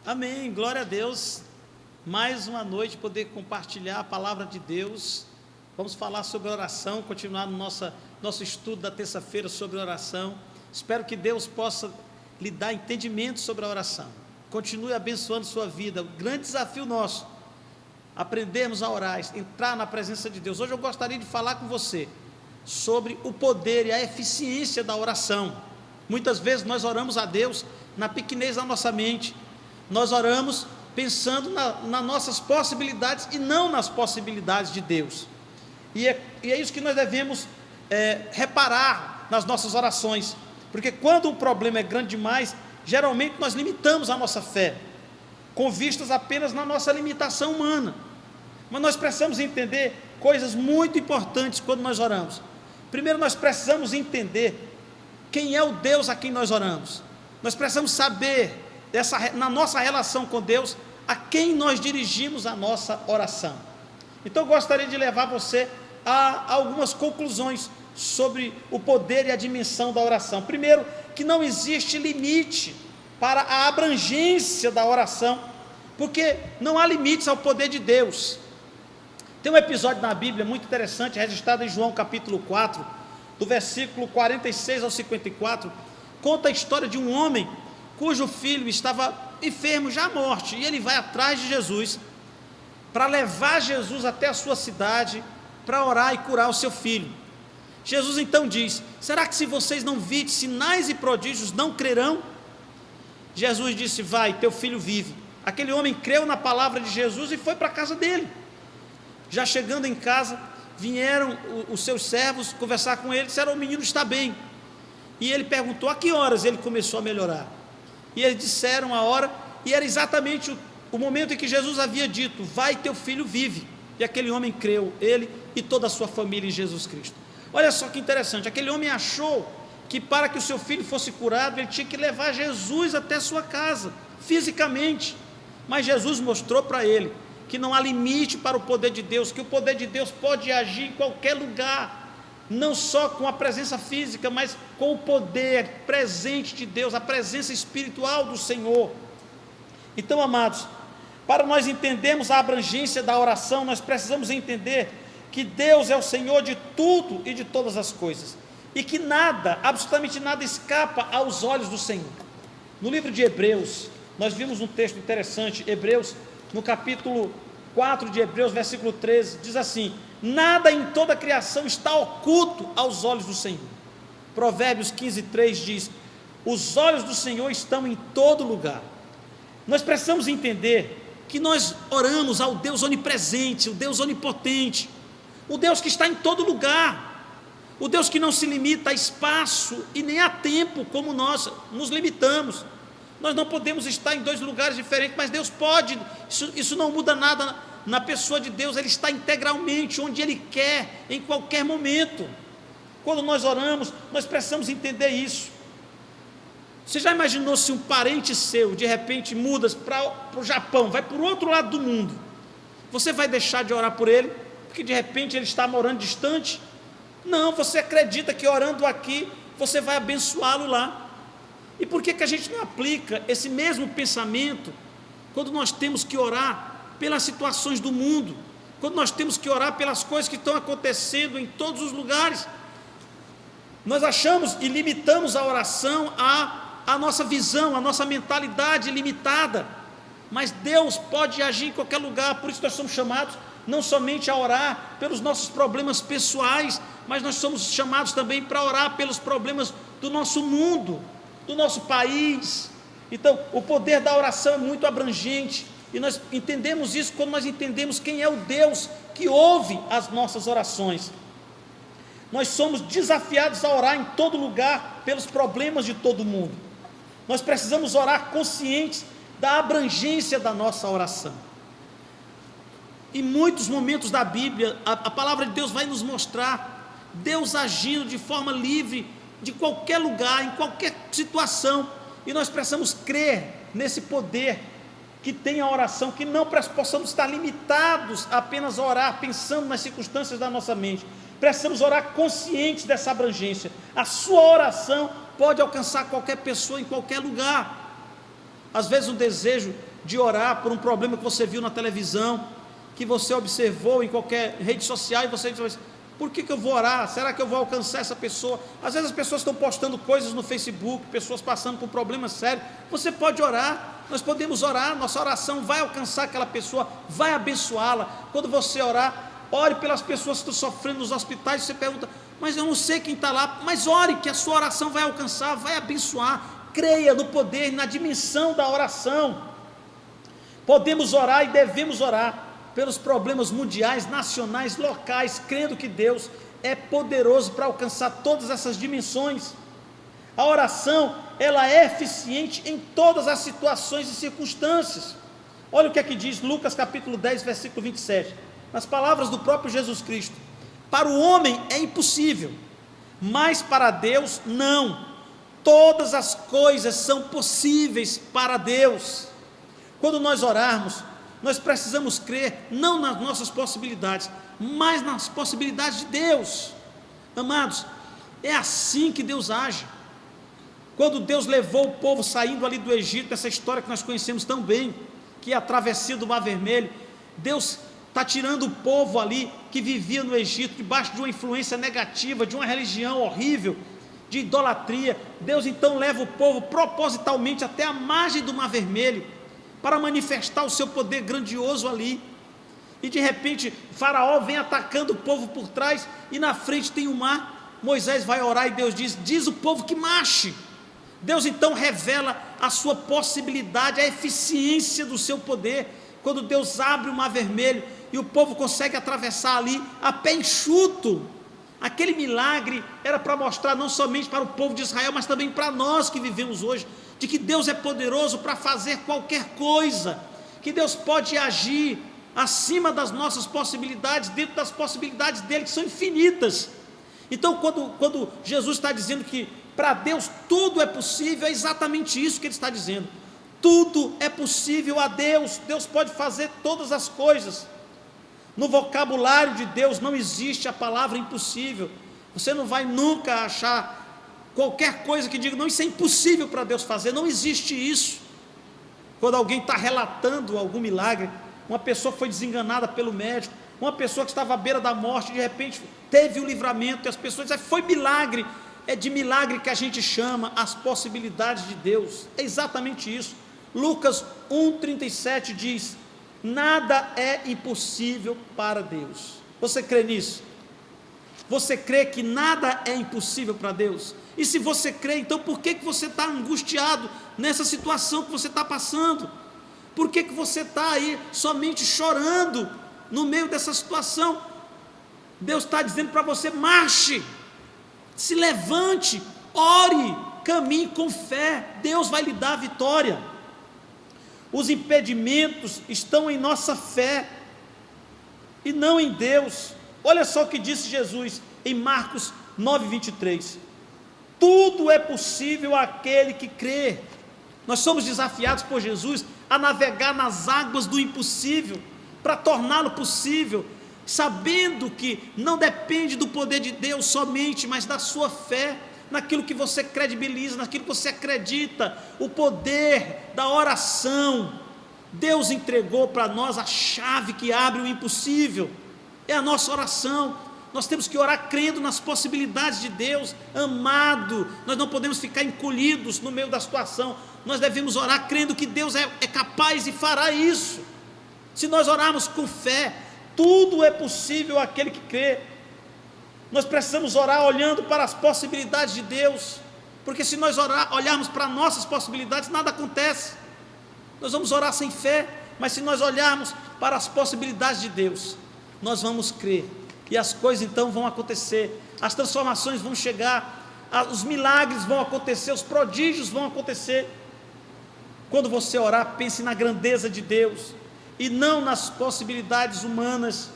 Amém, glória a Deus. Mais uma noite poder compartilhar a palavra de Deus. Vamos falar sobre oração, continuar no nosso estudo da terça-feira sobre oração. Espero que Deus possa lhe dar entendimento sobre a oração. Continue abençoando sua vida. O grande desafio nosso, aprendermos a orar, entrar na presença de Deus. Hoje eu gostaria de falar com você sobre o poder e a eficiência da oração. Muitas vezes nós oramos a Deus na pequenez da nossa mente. Nós oramos pensando nas nossas possibilidades e não nas possibilidades de Deus. E é isso que nós devemos reparar nas nossas orações, porque quando o problema é grande demais, geralmente nós limitamos a nossa fé, com vistas apenas na nossa limitação humana. Mas nós precisamos entender coisas muito importantes quando nós oramos. Primeiro, nós precisamos entender quem é o Deus a quem nós oramos. Nós precisamos saber na nossa relação com Deus, a quem nós dirigimos a nossa oração. Então eu gostaria de levar você a algumas conclusões sobre o poder e a dimensão da oração. Primeiro, que não existe limite para a abrangência da oração, porque não há limites ao poder de Deus. Tem um episódio na Bíblia muito interessante, registrado em João capítulo 4, do versículo 46 ao 54, conta a história de um homem cujo filho estava enfermo, já à morte, e ele vai atrás de Jesus, para levar Jesus até a sua cidade, para orar e curar o seu filho. Jesus então diz: será que se vocês não virem sinais e prodígios, não crerão? Jesus disse: vai, teu filho vive. Aquele homem creu na palavra de Jesus e foi para a casa dele. Já chegando em casa, vieram os seus servos conversar com ele, disseram: o menino está bem. E ele perguntou a que horas ele começou a melhorar. E eles disseram a hora, e era exatamente o momento em que Jesus havia dito: vai, teu filho vive. E aquele homem creu, ele e toda a sua família, em Jesus Cristo. Olha só que interessante, aquele homem achou que para que o seu filho fosse curado, ele tinha que levar Jesus até a sua casa, fisicamente. Mas Jesus mostrou para ele que não há limite para o poder de Deus, que o poder de Deus pode agir em qualquer lugar, não só com a presença física, mas com o poder presente de Deus, a presença espiritual do Senhor. Então, amados, para nós entendermos a abrangência da oração, nós precisamos entender que Deus é o Senhor de tudo e de todas as coisas, e que nada, absolutamente nada, escapa aos olhos do Senhor. No livro de Hebreus, nós vimos um texto interessante, Hebreus, no capítulo 4 de Hebreus, versículo 13, diz assim: nada em toda a criação está oculto aos olhos do Senhor. Provérbios 15:3 diz: os olhos do Senhor estão em todo lugar. Nós precisamos entender que nós oramos ao Deus onipresente, o Deus onipotente, o Deus que está em todo lugar, o Deus que não se limita a espaço e nem a tempo como nós nos limitamos. Nós não podemos estar em dois lugares diferentes, mas Deus pode. Isso não muda nada na pessoa de Deus. Ele está integralmente onde Ele quer, em qualquer momento. Quando nós oramos, nós precisamos entender isso. Você já imaginou se um parente seu de repente muda para o Japão, vai para o outro lado do mundo? Você vai deixar de orar por ele porque de repente ele está morando distante? Não, você acredita que orando aqui você vai abençoá-lo lá. E por que a gente não aplica esse mesmo pensamento quando nós temos que orar pelas situações do mundo, quando nós temos que orar pelas coisas que estão acontecendo em todos os lugares? Nós achamos e limitamos a oração à nossa visão, à nossa mentalidade limitada, mas Deus pode agir em qualquer lugar. Por isso nós somos chamados não somente a orar pelos nossos problemas pessoais, mas nós somos chamados também para orar pelos problemas do nosso mundo, do nosso país. Então o poder da oração é muito abrangente, e nós entendemos isso quando nós entendemos quem é o Deus que ouve as nossas orações. Nós somos desafiados a orar em todo lugar pelos problemas de todo mundo. Nós precisamos orar conscientes da abrangência da nossa oração. Em muitos momentos da Bíblia, a palavra de Deus vai nos mostrar Deus agindo de forma livre, de qualquer lugar, em qualquer situação, e nós precisamos crer nesse poder que tem a oração, que não possamos estar limitados a apenas orar pensando nas circunstâncias da nossa mente. Precisamos orar conscientes dessa abrangência. A sua oração pode alcançar qualquer pessoa em qualquer lugar. Às vezes o desejo de orar por um problema que você viu na televisão, que você observou em qualquer rede social, e você diz: por que eu vou orar? Será que eu vou alcançar essa pessoa? Às vezes as pessoas estão postando coisas no Facebook, pessoas passando por problemas sérios. Você pode orar, nós podemos orar, nossa oração vai alcançar aquela pessoa, vai abençoá-la. Quando você orar, ore pelas pessoas que estão sofrendo nos hospitais. Você pergunta: mas eu não sei quem está lá. Mas ore, que a sua oração vai alcançar, vai abençoar. Creia no poder, na dimensão da oração. Podemos orar e devemos orar pelos problemas mundiais, nacionais, locais, crendo que Deus é poderoso para alcançar todas essas dimensões. A oração, ela é eficiente em todas as situações e circunstâncias. Olha o que é que diz Lucas capítulo 10, versículo 27, nas palavras do próprio Jesus Cristo: para o homem é impossível, mas para Deus não. Todas as coisas são possíveis para Deus. Quando nós orarmos, nós precisamos crer não nas nossas possibilidades, mas nas possibilidades de Deus. Amados, é assim que Deus age. Quando Deus levou o povo saindo ali do Egito, essa história que nós conhecemos tão bem, que é a travessia do Mar Vermelho, Deus está tirando o povo ali que vivia no Egito, debaixo de uma influência negativa, de uma religião horrível, de idolatria. Deus então leva o povo propositalmente até a margem do Mar Vermelho, para manifestar o seu poder grandioso ali. E de repente Faraó vem atacando o povo por trás, e na frente tem o mar. Moisés vai orar e Deus diz o povo que marche. Deus então revela a sua possibilidade, a eficiência do seu poder, quando Deus abre o Mar Vermelho e o povo consegue atravessar ali a pé enxuto. Aquele milagre era para mostrar não somente para o povo de Israel, mas também para nós que vivemos hoje, de que Deus é poderoso para fazer qualquer coisa, que Deus pode agir acima das nossas possibilidades, dentro das possibilidades dele, que são infinitas. Então quando Jesus está dizendo que para Deus tudo é possível, é exatamente isso que ele está dizendo. Tudo é possível a Deus. Deus pode fazer todas as coisas. No vocabulário de Deus não existe a palavra impossível. Você não vai nunca achar qualquer coisa que diga: não, isso é impossível para Deus fazer. Não existe isso. Quando alguém está relatando algum milagre, uma pessoa foi desenganada pelo médico, uma pessoa que estava à beira da morte, de repente teve o livramento, e as pessoas dizem: foi milagre. É de milagre que a gente chama as possibilidades de Deus. É exatamente isso. Lucas 1,37 diz: nada é impossível para Deus. Você crê nisso? Você crê que nada é impossível para Deus? E se você crê, então por que você está angustiado nessa situação que você está passando? Por que você está aí somente chorando no meio dessa situação? Deus está dizendo para você: marche, se levante, ore, caminhe com fé. Deus vai lhe dar a vitória. Os impedimentos estão em nossa fé e não em Deus. Olha só o que disse Jesus em Marcos 9:23: tudo é possível àquele que crê. Nós somos desafiados por Jesus a navegar nas águas do impossível, para torná-lo possível, sabendo que não depende do poder de Deus somente, mas da sua fé, naquilo que você credibiliza, naquilo que você acredita. O poder da oração. Deus entregou para nós a chave que abre o impossível, é a nossa oração. Nós temos que orar crendo nas possibilidades de Deus. Amado, nós não podemos ficar encolhidos no meio da situação. Nós devemos orar crendo que Deus é capaz e fará isso. Se nós orarmos com fé, tudo é possível àquele que crê. Nós precisamos orar olhando para as possibilidades de Deus, porque se nós olharmos para nossas possibilidades, nada acontece. Nós vamos orar sem fé, mas se nós olharmos para as possibilidades de Deus, nós vamos crer, e as coisas então vão acontecer, as transformações vão chegar, os milagres vão acontecer, os prodígios vão acontecer. Quando você orar, pense na grandeza de Deus, e não nas possibilidades humanas.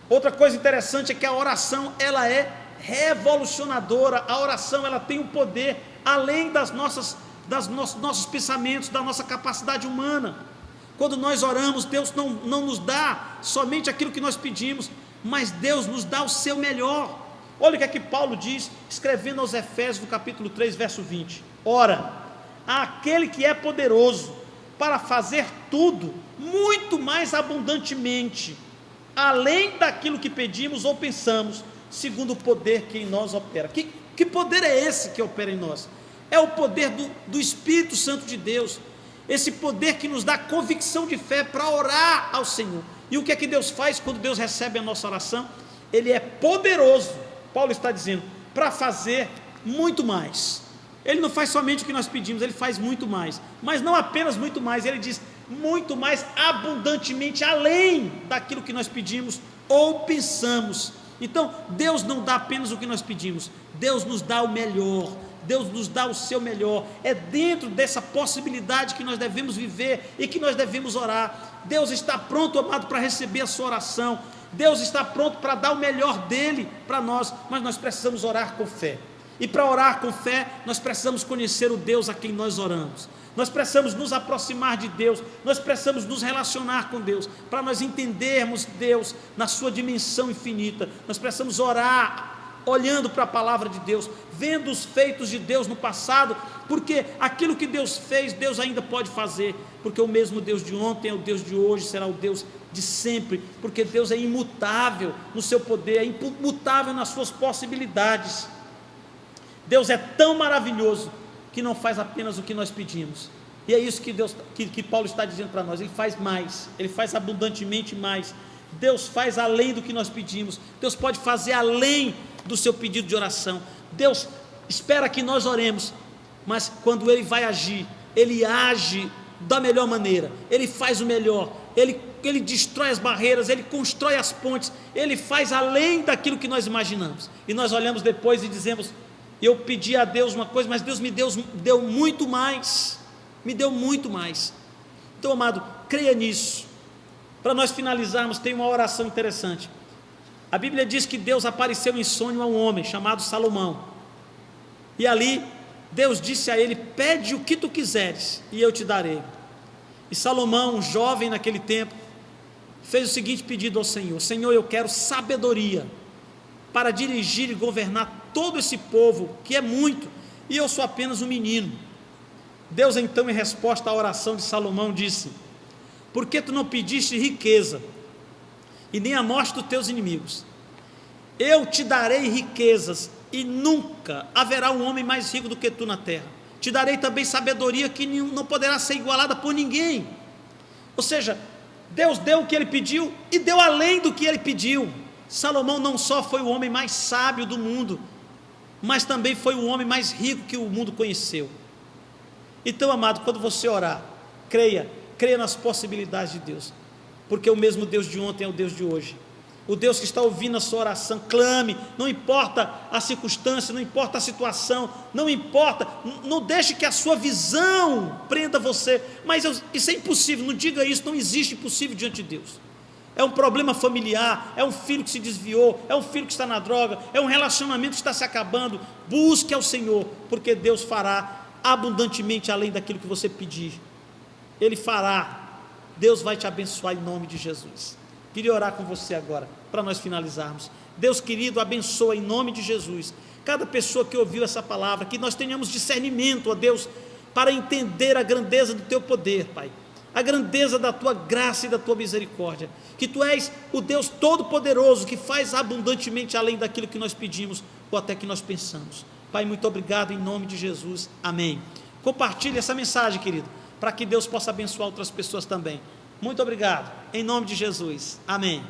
Outra coisa interessante é que a oração, ela é revolucionadora. A oração, ela tem um poder além dos nossos pensamentos, da nossa capacidade humana. Quando nós oramos, Deus não nos dá somente aquilo que nós pedimos, mas Deus nos dá o seu melhor. Olha o que é que Paulo diz, escrevendo aos Efésios, no capítulo 3, verso 20: ora, aquele que é poderoso para fazer tudo, muito mais abundantemente, além daquilo que pedimos ou pensamos, segundo o poder que em nós opera. Que poder é esse que opera em nós? É o poder do Espírito Santo de Deus, esse poder que nos dá convicção de fé para orar ao Senhor. E o que é que Deus faz quando Deus recebe a nossa oração? Ele é poderoso, Paulo está dizendo, para fazer muito mais. Ele não faz somente o que nós pedimos, ele faz muito mais, mas não apenas muito mais, ele diz muito mais abundantemente, além daquilo que nós pedimos ou pensamos. Então Deus não dá apenas o que nós pedimos, Deus nos dá o melhor, Deus nos dá o seu melhor. É dentro dessa possibilidade que nós devemos viver e que nós devemos orar. Deus está pronto, amado, para receber a sua oração, Deus está pronto para dar o melhor dele para nós, mas nós precisamos orar com fé. E para orar com fé, nós precisamos conhecer o Deus a quem nós oramos, nós precisamos nos aproximar de Deus, nós precisamos nos relacionar com Deus, para nós entendermos Deus na sua dimensão infinita. Nós precisamos orar olhando para a palavra de Deus, vendo os feitos de Deus no passado, porque aquilo que Deus fez, Deus ainda pode fazer, porque o mesmo Deus de ontem é o Deus de hoje, será o Deus de sempre, porque Deus é imutável no seu poder, é imutável nas suas possibilidades. Deus é tão maravilhoso que não faz apenas o que nós pedimos, e é isso que Paulo está dizendo para nós. Ele faz mais, ele faz abundantemente mais. Deus faz além do que nós pedimos, Deus pode fazer além do seu pedido de oração. Deus espera que nós oremos, mas quando Ele vai agir, Ele age da melhor maneira, Ele faz o melhor, Ele destrói as barreiras, Ele constrói as pontes, Ele faz além daquilo que nós imaginamos, e nós olhamos depois e dizemos: eu pedi a Deus uma coisa, mas Deus me deu muito mais, me deu muito mais. Então, amado, creia nisso. Para nós finalizarmos, tem uma oração interessante. A Bíblia diz que Deus apareceu em sonho a um homem chamado Salomão, e ali Deus disse a ele: pede o que tu quiseres e eu te darei. E Salomão, um jovem naquele tempo, fez o seguinte pedido ao Senhor: Senhor, eu quero sabedoria para dirigir e governar todo esse povo, que é muito, e eu sou apenas um menino. Deus então, em resposta à oração de Salomão, disse: por que tu não pediste riqueza e nem a morte dos teus inimigos? Eu te darei riquezas, e nunca haverá um homem mais rico do que tu na terra. Te darei também sabedoria que não poderá ser igualada por ninguém. Ou seja, Deus deu o que ele pediu e deu além do que ele pediu. Salomão não só foi o homem mais sábio do mundo, mas também foi o homem mais rico que o mundo conheceu. Então, amado, quando você orar, creia nas possibilidades de Deus, porque o mesmo Deus de ontem é o Deus de hoje. O Deus que está ouvindo a sua oração, clame, não importa a circunstância, não importa a situação, não importa, não deixe que a sua visão prenda você. Mas isso é impossível, não diga isso, não existe impossível diante de Deus. É um problema familiar, é um filho que se desviou, é um filho que está na droga, é um relacionamento que está se acabando. Busque ao Senhor, porque Deus fará abundantemente além daquilo que você pedir. Ele fará, Deus vai te abençoar em nome de Jesus. Queria orar com você agora, para nós finalizarmos. Deus querido, abençoa em nome de Jesus cada pessoa que ouviu essa palavra, que nós tenhamos discernimento, ó Deus, para entender a grandeza do teu poder, Pai, a grandeza da tua graça e da tua misericórdia, que tu és o Deus todo-poderoso, que faz abundantemente além daquilo que nós pedimos ou até que nós pensamos. Pai, muito obrigado em nome de Jesus, amém. Compartilhe essa mensagem, querido, para que Deus possa abençoar outras pessoas também. Muito obrigado, em nome de Jesus, amém.